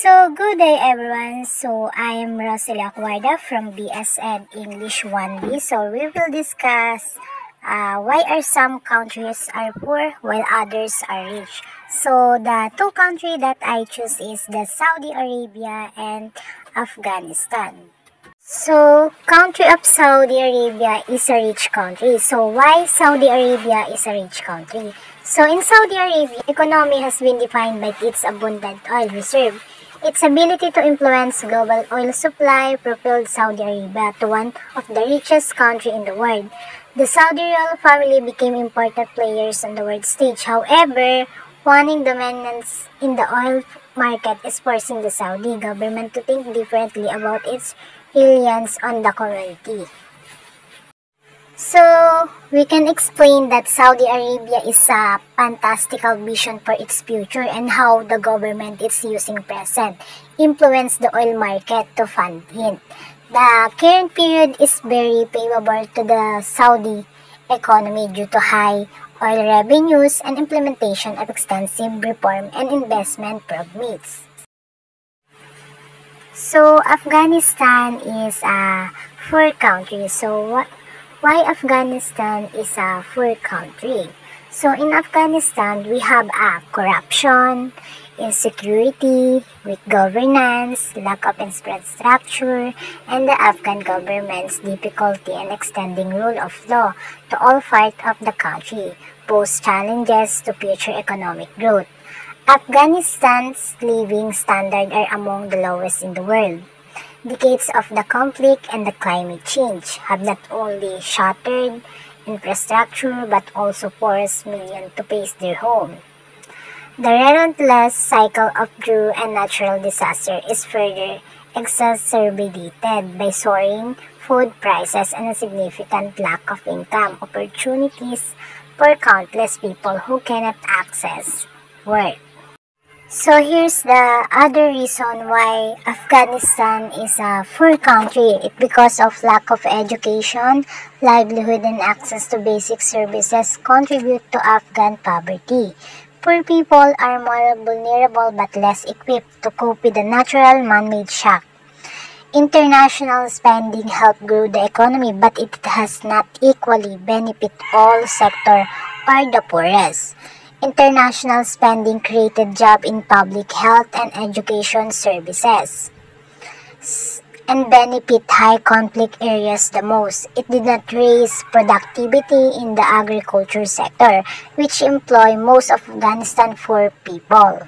Good day everyone. I am Roselia Cuarda from BSN English 1B. We will discuss why are some countries are poor while others are rich. The two countries that I choose is the Saudi Arabia and Afghanistan. Country of Saudi Arabia is a rich country. Why Saudi Arabia is a rich country? In Saudi Arabia, economy has been defined by its abundant oil reserve. Its ability to influence global oil supply propelled Saudi Arabia to one of the richest countries in the world. The Saudi royal family became important players on the world stage. However, wanting dominance in the oil market is forcing the Saudi government to think differently about its reliance on the community. We can explain that Saudi Arabia is a fantastical vision for its future and how the government is using present influence the oil market to fund it. The current period is very favorable to the Saudi economy due to high oil revenues and implementation of extensive reform and investment programs. Afghanistan is a poor country. Why Afghanistan is a poor country? In Afghanistan, we have corruption, insecurity, weak governance, lack of infrastructure, and the Afghan government's difficulty in extending rule of law to all parts of the country pose challenges to future economic growth. Afghanistan's living standards are among the lowest in the world. Decades of the conflict and the climate change have not only shattered infrastructure but also forced millions to face their home. The relentless cycle of war and natural disaster is further exacerbated by soaring food prices and a significant lack of income opportunities for countless people who cannot access work. Here's the other reason why Afghanistan is a poor country. It's because of lack of education, livelihood, and access to basic services contribute to Afghan poverty. Poor people are more vulnerable but less equipped to cope with the natural man-made shock. International spending helped grow the economy, but it has not equally benefit all sectors or the poorest. International spending created jobs in public health and education services and benefit high conflict areas the most. It did not raise productivity in the agriculture sector, which employ most of Afghanistan's poor people.